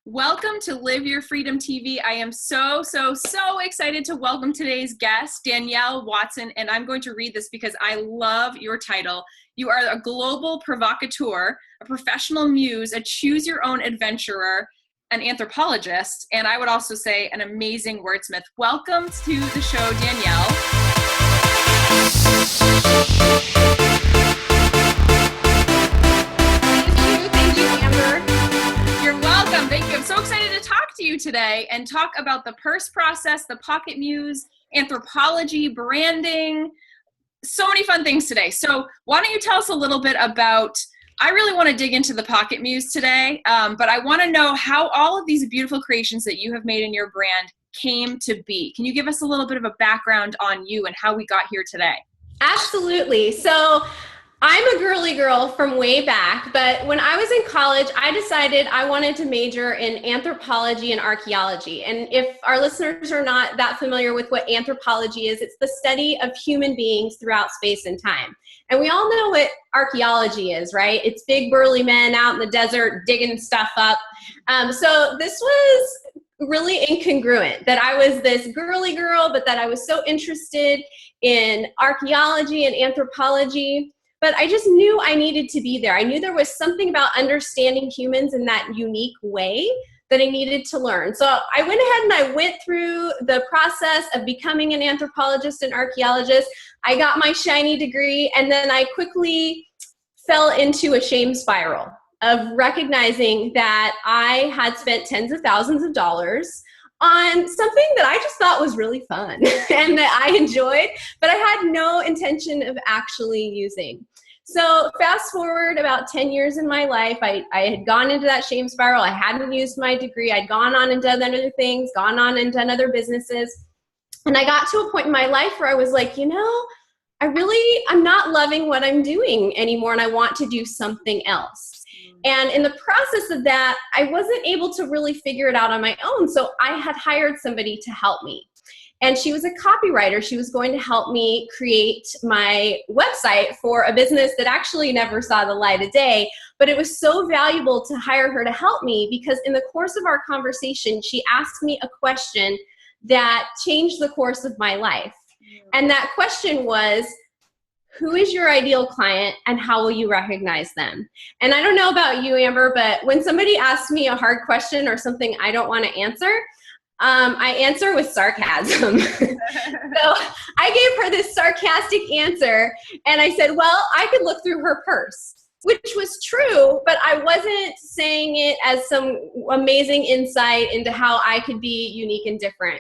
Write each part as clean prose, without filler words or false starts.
Welcome to Live Your Freedom TV. I am so excited to welcome today's guest, Danielle Watson, and I'm going to read this because I love your title. You are a global provocateur, a professional muse, a choose-your-own adventurer, an anthropologist, and I would also say an amazing wordsmith. Welcome to the show, Danielle. Thank you, Amber. You're welcome. Thank you. I'm so excited to talk to you today and talk about the purse process, the Pocket Muse, anthropology, branding, so many fun things today. So why don't you tell us a little bit about, I really want to dig into the Pocket Muse today, but I want to know how all of these beautiful creations that you have made in your brand came to be. Can you give us a little bit of a background on you and how we got here today? Absolutely. So I'm a girly girl from way back, but when I was in college, I decided I wanted to major in anthropology and archaeology. And if our listeners are not that familiar with what anthropology is, it's the study of human beings throughout space and time. And we all know what archaeology is, right? It's big burly men out in the desert digging stuff up. So this was really incongruent that I was this girly girl, but that I was so interested in archaeology and anthropology. But I just knew I needed to be there. I knew there was something about understanding humans in that unique way that I needed to learn. So I went ahead and I went through the process of becoming an anthropologist and archaeologist. I got my shiny degree, and then I quickly fell into a shame spiral of recognizing that I had spent tens of thousands of dollars on something that I just thought was really fun and that I enjoyed, but I had no intention of actually using. So fast forward about 10 years in my life, I had gone into that shame spiral. I hadn't used my degree. I'd gone on and done other things, gone on and done other businesses. And I got to a point in my life where I was like, I'm not loving what I'm doing anymore, and I want to do something else. And in the process of that, I wasn't able to really figure it out on my own. So I had hired somebody to help me. And she was a copywriter. She was going to help me create my website for a business that actually never saw the light of day. But it was so valuable to hire her to help me because in the course of our conversation, she asked me a question that changed the course of my life. And that question was, who is your ideal client and how will you recognize them? And I don't know about you, Amber, but when somebody asks me a hard question or something I don't want to answer, I answer with sarcasm. So I gave her this sarcastic answer and I said, well, I could look through her purse, which was true, but I wasn't saying it as some amazing insight into how I could be unique and different.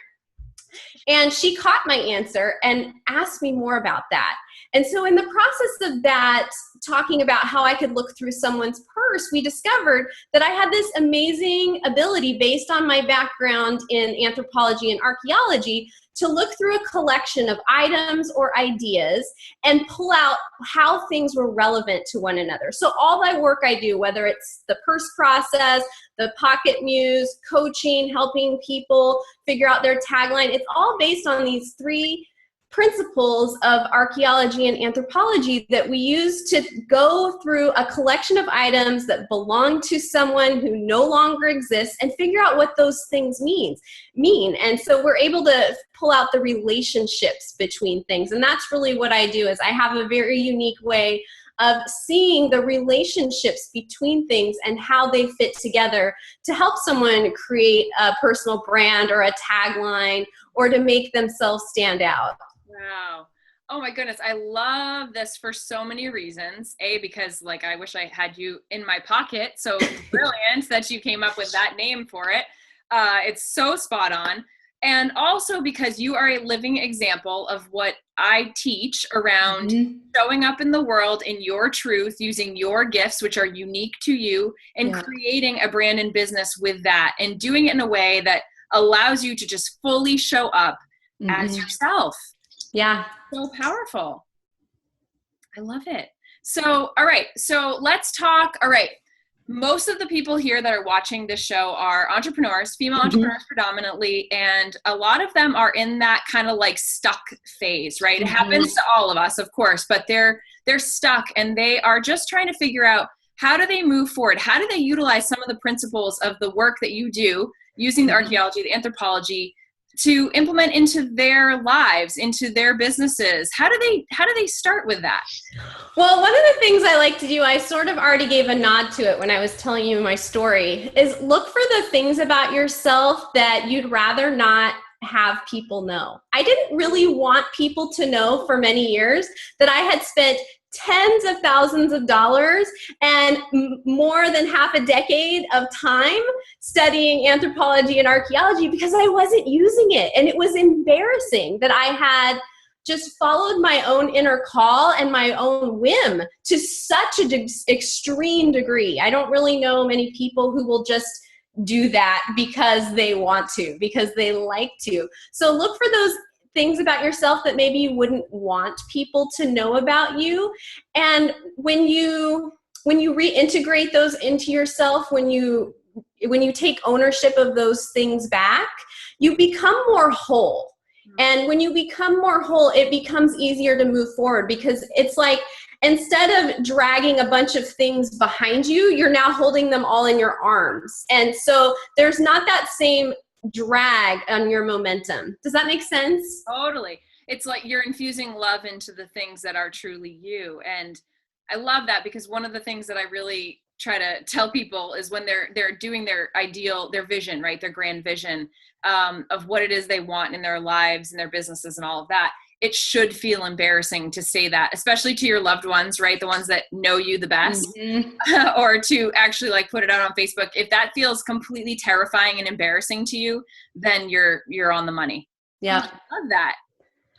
And she caught my answer and asked me more about that. And so in the process of that, talking about how I could look through someone's purse, we discovered that I had this amazing ability based on my background in anthropology and archaeology to look through a collection of items or ideas and pull out how things were relevant to one another. So all that work I do, whether it's the purse process, the Pocket Muse, coaching, helping people figure out their tagline, it's all based on these three principles of archaeology and anthropology that we use to go through a collection of items that belong to someone who no longer exists and figure out what those things mean. And so we're able to pull out the relationships between things. And that's really what I do, is I have a very unique way of seeing the relationships between things and how they fit together to help someone create a personal brand or a tagline or to make themselves stand out. Wow. Oh my goodness. I love this for so many reasons. A, because I wish I had you in my pocket. So brilliant that you came up with that name for it. It's so spot on. And also because you are a living example of what I teach around showing up in the world in your truth, using your gifts, which are unique to you, and creating a brand and business with that and doing it in a way that allows you to just fully show up as yourself. Yeah. So powerful. I love it. So, all right. So let's talk. All right. Most of the people here that are watching this show are entrepreneurs, female entrepreneurs predominantly, and a lot of them are in that kind of stuck phase, right? It happens to all of us, of course, but they're stuck and they are just trying to figure out how do they move forward? How do they utilize some of the principles of the work that you do using the archaeology, the anthropology, to implement into their lives, into their businesses? How do they start with that? Well, one of the things I like to do, I sort of already gave a nod to it when I was telling you my story, is look for the things about yourself that you'd rather not have people know. I didn't really want people to know for many years that I had spent tens of thousands of dollars and more than half a decade of time studying anthropology and archaeology because I wasn't using it. And it was embarrassing that I had just followed my own inner call and my own whim to such an extreme degree. I don't really know many people who will just do that because they want to, because they like to. So look for those things about yourself that maybe you wouldn't want people to know about you. And when you reintegrate those into yourself, when you take ownership of those things back, you become more whole. And when you become more whole, it becomes easier to move forward because it's like, instead of dragging a bunch of things behind you, you're now holding them all in your arms. And so there's not that same drag on your momentum. Does that make sense? Totally. It's like you're infusing love into the things that are truly you. And I love that because one of the things that I really try to tell people is when they're doing their ideal, their vision, right? Their grand vision of what it is they want in their lives and their businesses and all of that. It should feel embarrassing to say that, especially to your loved ones, right? The ones that know you the best, or to actually like put it out on Facebook. If that feels completely terrifying and embarrassing to you, then you're on the money. Yeah. I love that.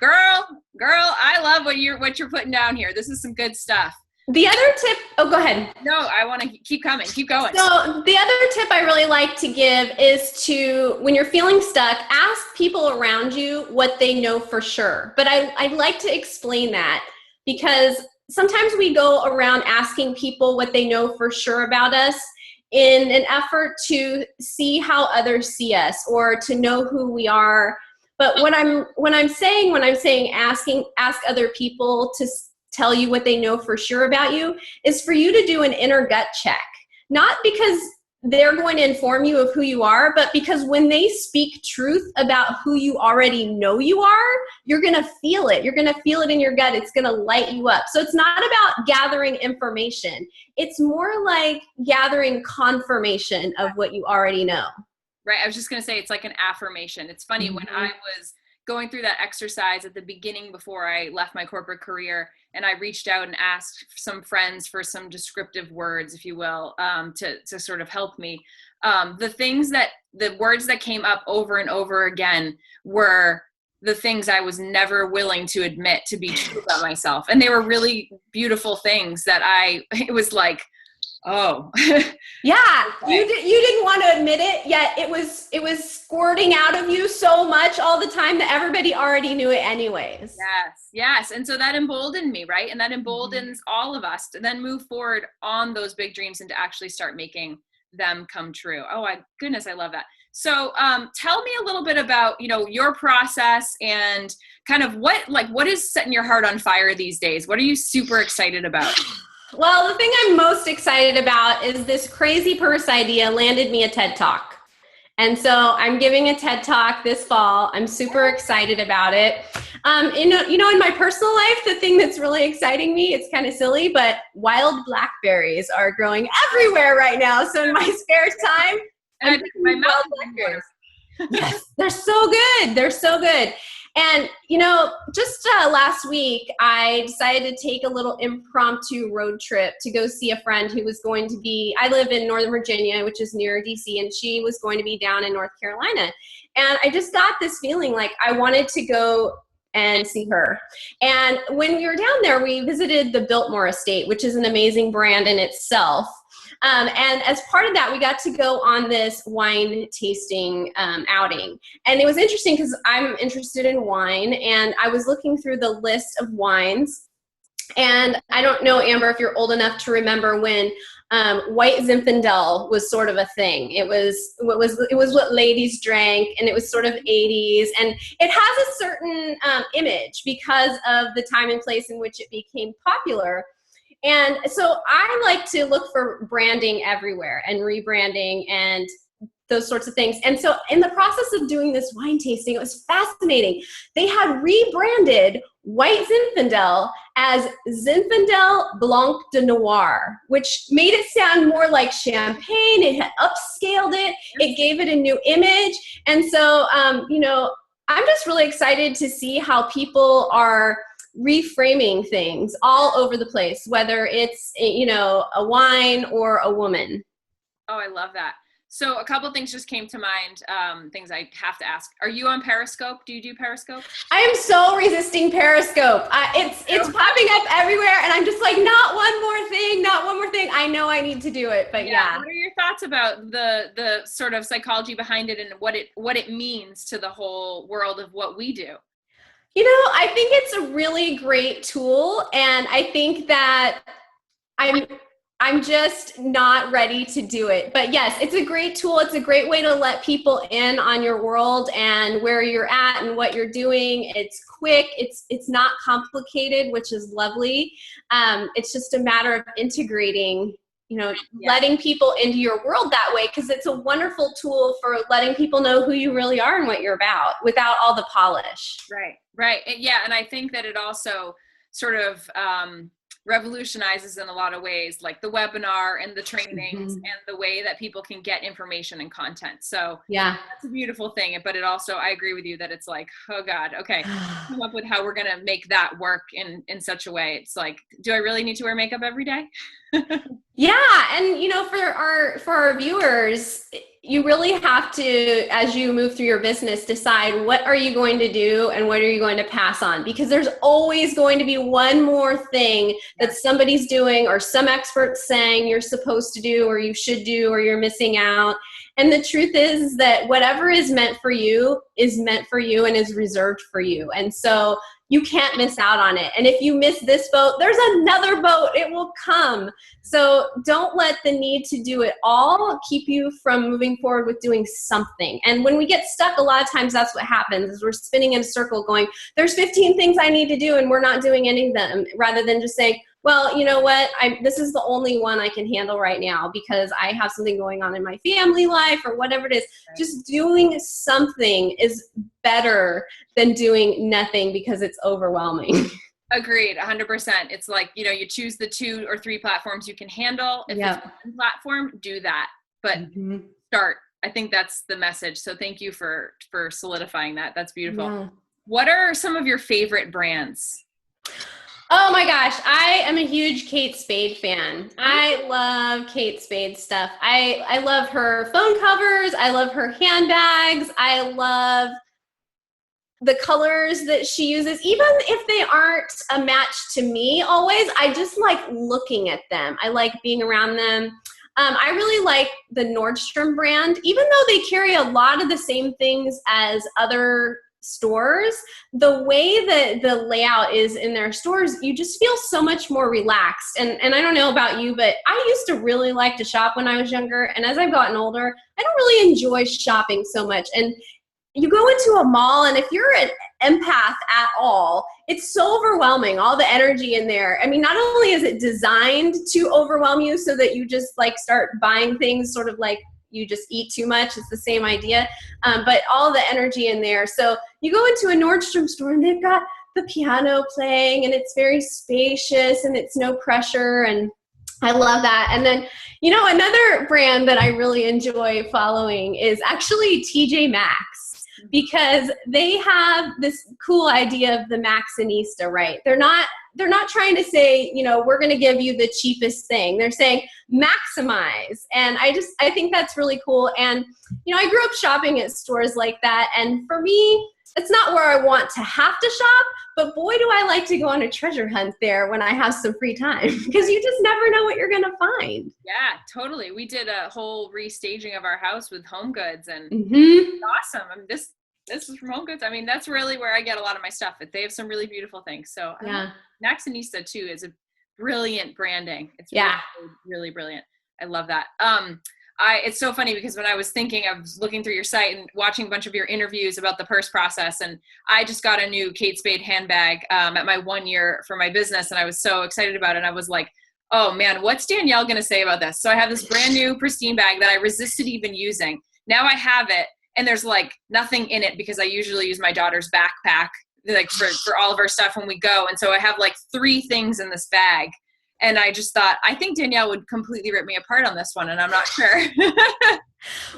Girl, I love what you're putting down here. This is some good stuff. The other tip, oh, go ahead. No, I want to keep coming. Keep going. So the other tip I really like to give is to, when you're feeling stuck, ask people around you what they know for sure. But I like to explain that because sometimes we go around asking people what they know for sure about us in an effort to see how others see us or to know who we are. But when I'm saying ask other people to tell you what they know for sure about you is for you to do an inner gut check. Not because they're going to inform you of who you are, but because when they speak truth about who you already know you are, you're going to feel it. You're going to feel it in your gut. It's going to light you up. So it's not about gathering information. It's more like gathering confirmation of what you already know. Right. I was just going to say, it's like an affirmation. It's funny, when I was going through that exercise at the beginning before I left my corporate career, and I reached out and asked some friends for some descriptive words, if you will, to sort of help me. The words that came up over and over again were the things I was never willing to admit to be true about myself. And they were really beautiful things that it was like, oh. Yeah, you didn't want to admit it, yet it was squirting out of you so much all the time that everybody already knew it anyways. Yes. And so that emboldened me, right? And that emboldens all of us to then move forward on those big dreams and to actually start making them come true. Oh my goodness, I love that. So tell me a little bit about, your process and kind of what is setting your heart on fire these days? What are you super excited about? Well, the thing I'm most excited about is this crazy purse idea landed me a TED Talk. And so I'm giving a TED Talk this fall. I'm super excited about it. In my personal life, the thing that's really exciting me, it's kind of silly, but wild blackberries are growing everywhere right now. So in my spare time, I'm picking wild blackberries. Yes, they're so good. They're so good. And, just last week, I decided to take a little impromptu road trip to go see a friend who was going to be, I live in Northern Virginia, which is near DC, and she was going to be down in North Carolina. And I just got this feeling like I wanted to go and see her. And when we were down there, we visited the Biltmore Estate, which is an amazing brand in itself. And as part of that, we got to go on this wine tasting outing. And it was interesting because I'm interested in wine, and I was looking through the list of wines. And I don't know, Amber, if you're old enough to remember when white Zinfandel was sort of a thing. It was what ladies drank, and it was sort of 80s. And it has a certain image because of the time and place in which it became popular. And so I like to look for branding everywhere and rebranding and those sorts of things. And so in the process of doing this wine tasting, it was fascinating. They had rebranded White Zinfandel as Zinfandel Blanc de Noir, which made it sound more like champagne. It had upscaled it. It gave it a new image. And so, I'm just really excited to see how people are reframing things all over the place, whether it's, a wine or a woman. Oh, I love that. So a couple things just came to mind, things I have to ask. Are you on Periscope? Do you do Periscope? I am so resisting Periscope. It's popping up everywhere, and I'm just like, not one more thing, not one more thing. I know I need to do it, but yeah. What are your thoughts about the sort of psychology behind it and what it means to the whole world of what we do? I think it's a really great tool, and I think that I'm just not ready to do it. But yes, it's a great tool. It's a great way to let people in on your world and where you're at and what you're doing. It's quick. It's not complicated, which is lovely. It's just a matter of integrating, letting people into your world that way, because it's a wonderful tool for letting people know who you really are and what you're about without all the polish. Right. Yeah. And I think that it also sort of revolutionizes in a lot of ways, like the webinar and the trainings and the way that people can get information and content. So yeah, that's a beautiful thing. But it also, I agree with you that it's like, oh God, okay, come up with how we're going to make that work in such a way. It's like, do I really need to wear makeup every day? Yeah. And, for our viewers, you really have to, as you move through your business, decide what are you going to do and what are you going to pass on, because there's always going to be one more thing that somebody's doing or some expert's saying you're supposed to do or you should do or you're missing out. And the truth is that whatever is meant for you is meant for you and is reserved for you. And so you can't miss out on it. And if you miss this boat, there's another boat. It will come. So don't let the need to do it all keep you from moving forward with doing something. And when we get stuck, a lot of times that's what happens, is we're spinning in a circle going, there's 15 things I need to do and we're not doing any of them, rather than just saying, well, you know what, this is the only one I can handle right now because I have something going on in my family life or whatever it is. Right. Just doing something is better than doing nothing because it's overwhelming. Agreed, 100%. It's like, you choose the 2 or 3 platforms you can handle. If it's one platform, do that. But start. I think that's the message. So thank you for solidifying that. That's beautiful. Yeah. What are some of your favorite brands? Oh my gosh, I am a huge Kate Spade fan. I love Kate Spade stuff. I love her phone covers. I love her handbags. I love the colors that she uses. Even if they aren't a match to me always, I just like looking at them. I like being around them. I really like the Nordstrom brand. Even though they carry a lot of the same things as other stores, the way that the layout is in their stores, you just feel so much more relaxed. And I don't know about you, but I used to really like to shop when I was younger. And as I've gotten older, I don't really enjoy shopping so much. And you go into a mall, and if you're an empath at all, it's so overwhelming, all the energy in there. I mean, not only is it designed to overwhelm you so that you just like start buying things sort of like you just eat too much. It's the same idea, but all the energy in there. So you go into a Nordstrom store and they've got the piano playing and it's very spacious and it's no pressure. And I love that. And then, another brand that I really enjoy following is actually TJ Maxx, because they have this cool idea of the Maxxinista, right? They're not trying to say, we're going to give you the cheapest thing. They're saying maximize. And I think that's really cool. And, I grew up shopping at stores like that. And for me, it's not where I want to have to shop, but boy, do I like to go on a treasure hunt there when I have some free time, because you just never know what you're going to find. Yeah, totally. We did a whole restaging of our house with Home Goods, and it's awesome. I mean, this is from Home Goods. I mean, that's really where I get a lot of my stuff. They have some really beautiful things. So yeah, Maxxinista too is a brilliant branding. It's really, really brilliant. I love that. It's so funny because when I was thinking, I was looking through your site and watching a bunch of your interviews about the purse process, and I just got a new Kate Spade handbag at my 1 year for my business, and I was so excited about it. And I was like, Oh man, what's Danielle going to say about this? So I have this brand new pristine bag that I resisted even using. Now I have it and there's like nothing in it because I usually use my daughter's backpack like for all of our stuff when we go. And so I have like 3 things in this bag. And I just thought, I think Danielle would completely rip me apart on this one. And I'm not sure.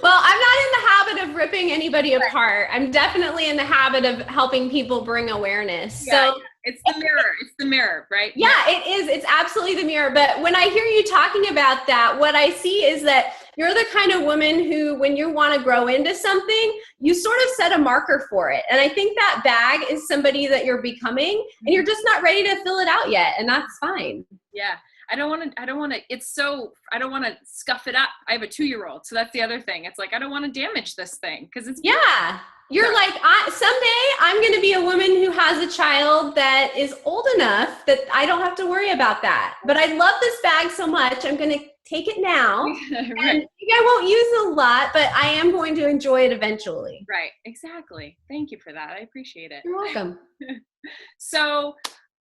Well, I'm not in the habit of ripping anybody apart. I'm definitely in the habit of helping people bring awareness. Yeah, So it's the mirror. It's the mirror, right? yeah, it is. It's absolutely the mirror. But when I hear you talking about that, what I see is that you're the kind of woman who, when you want to grow into something, you sort of set a marker for it. And I think that bag is somebody that you're becoming, and you're just not ready to fill it out yet. And that's fine. Yeah. I don't want to, I don't want to scuff it up. I have a 2-year-old. So that's the other thing. It's like, I don't want to damage this thing because it's. Yeah. You're like, someday I'm going to be a woman who has a child that is old enough that I don't have to worry about that. But I love this bag so much. I'm going to take it now. Right. And I won't use it a lot, but I am going to enjoy it eventually. Right. Exactly. Thank you for that. I appreciate it. You're welcome. So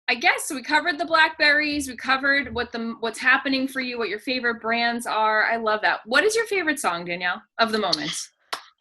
I guess we covered the blackberries. We covered what's happening for you, what your favorite brands are. I love that. What is your favorite song, Danielle, of the moment?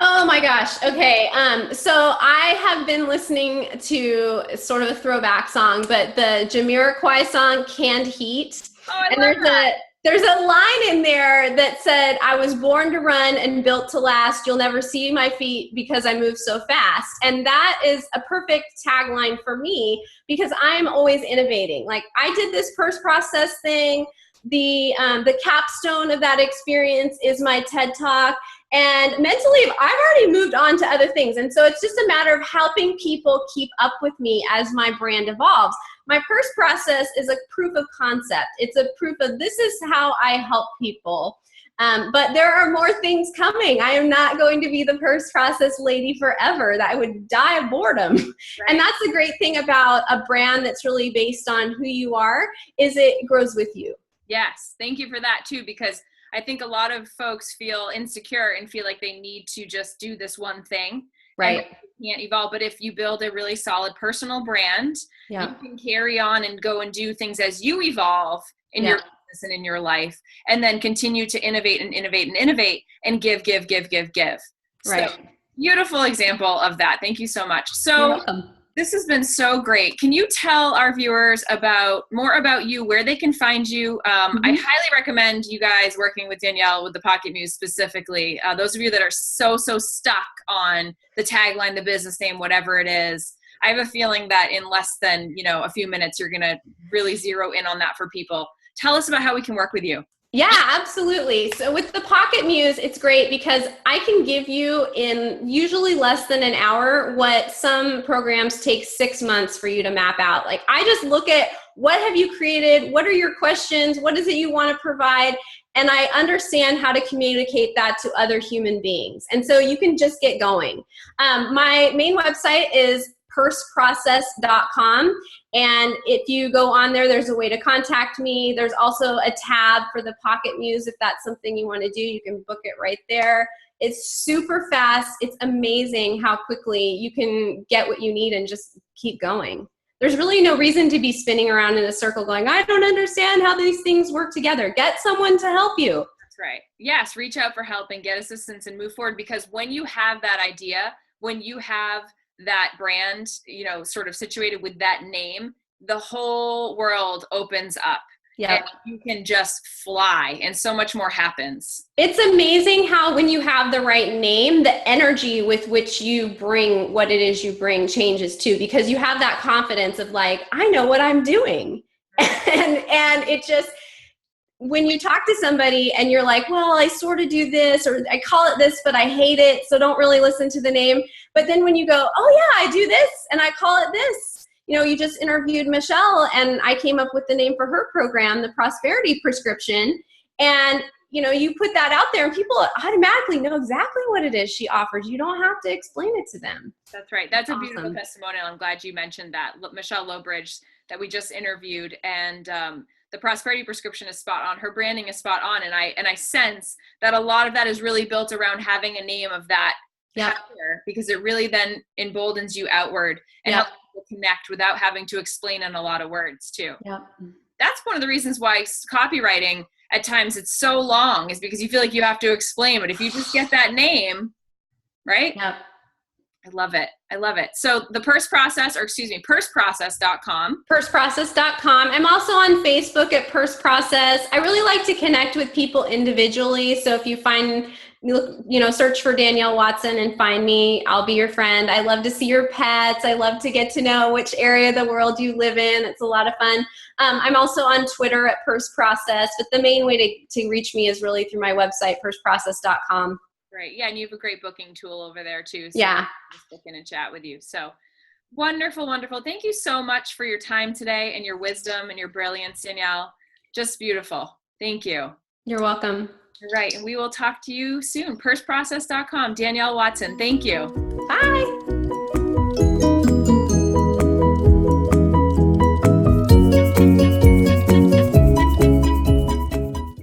Oh my gosh. Okay. So I have been listening to sort of a throwback song, but the Jamiroquai song, Canned Heat. Oh, I love that. There's a line in there that said, I was born to run and built to last. You'll never see my feet because I move so fast. And that is a perfect tagline for me because I'm always innovating. Like I did this purse process thing. The capstone of that experience is my TED Talk. And mentally, I've already moved on to other things. And so it's just a matter of helping people keep up with me as my brand evolves. My purse process is a proof of concept. It's a proof of this is how I help people. But there are more things coming. I am not going to be the purse process lady forever. That I would die of boredom. Right. And that's the great thing about a brand that's really based on who you are, is it grows with you. Yes. Thank you for that too, because I think a lot of folks feel insecure and feel like they need to just do this one thing. Right. And you can't evolve. But if you build a really solid personal brand, yeah. you can carry on and go and do things as you evolve in your business and in your life, and then continue to innovate and innovate and innovate and give. Right. So, beautiful example of that. Thank you so much. So you're welcome. This has been so great. Can you tell our viewers more about you, where they can find you? I highly recommend you guys working with Danielle with the Pocket Muse specifically. Those of you that are so stuck on the tagline, the business name, whatever it is, I have a feeling that in less than a few minutes, you're going to really zero in on that for people. Tell us about how we can work with you. Yeah, absolutely. So with the Pocket Muse, it's great because I can give you in usually less than an hour what some programs take 6 months for you to map out. Like I just look at what have you created? What are your questions? What is it you want to provide? And I understand how to communicate that to other human beings. And so you can just get going. My main website is purseprocess.com. And if you go on there, there's a way to contact me. There's also a tab for the Pocket Muse. If that's something you want to do, you can book it right there. It's super fast. It's amazing how quickly you can get what you need and just keep going. There's really no reason to be spinning around in a circle going, I don't understand how these things work together. Get someone to help you. That's right. Yes, reach out for help and get assistance and move forward, because when you have that idea, when you have that brand, sort of situated with that name, the whole world opens up. Yeah, you can just fly and so much more happens. It's amazing how when you have the right name, the energy with which you bring what it is you bring changes too, because you have that confidence of like, I know what I'm doing. And it just, when you talk to somebody and you're like, well, I sort of do this, or I call it this, but I hate it, so don't really listen to the name. But then when you go, oh yeah, I do this and I call it this. You just interviewed Michelle and I came up with the name for her program, the Prosperity Prescription. And, you put that out there and people automatically know exactly what it is she offers. You don't have to explain it to them. That's right. That's awesome. A beautiful testimonial. I'm glad you mentioned that. Michelle Lowbridge that we just interviewed, and the Prosperity Prescription is spot on. Her branding is spot on. And I sense that a lot of that is really built around having a name of that character, because it really then emboldens you outward and helps people connect without having to explain in a lot of words too. Yeah. that's one of the reasons why copywriting at times it's so long, is because you feel like you have to explain. But if you just get that name, right? Yep. I love it. I love it. So the purseprocess.com. Purseprocess.com. I'm also on Facebook at Purse Process. I really like to connect with people individually. So if you find, search for Danielle Watson and find me, I'll be your friend. I love to see your pets. I love to get to know which area of the world you live in. It's a lot of fun. I'm also on Twitter at Purse Process, but the main way to reach me is really through my website, purseprocess.com. Right. Yeah. And you have a great booking tool over there too. So yeah. Just book in and chat with you. So wonderful, wonderful. Thank you so much for your time today and your wisdom and your brilliance, Danielle. Just beautiful. Thank you. You're welcome. All right. And we will talk to you soon. Purseprocess.com. Danielle Watson. Thank you. Bye.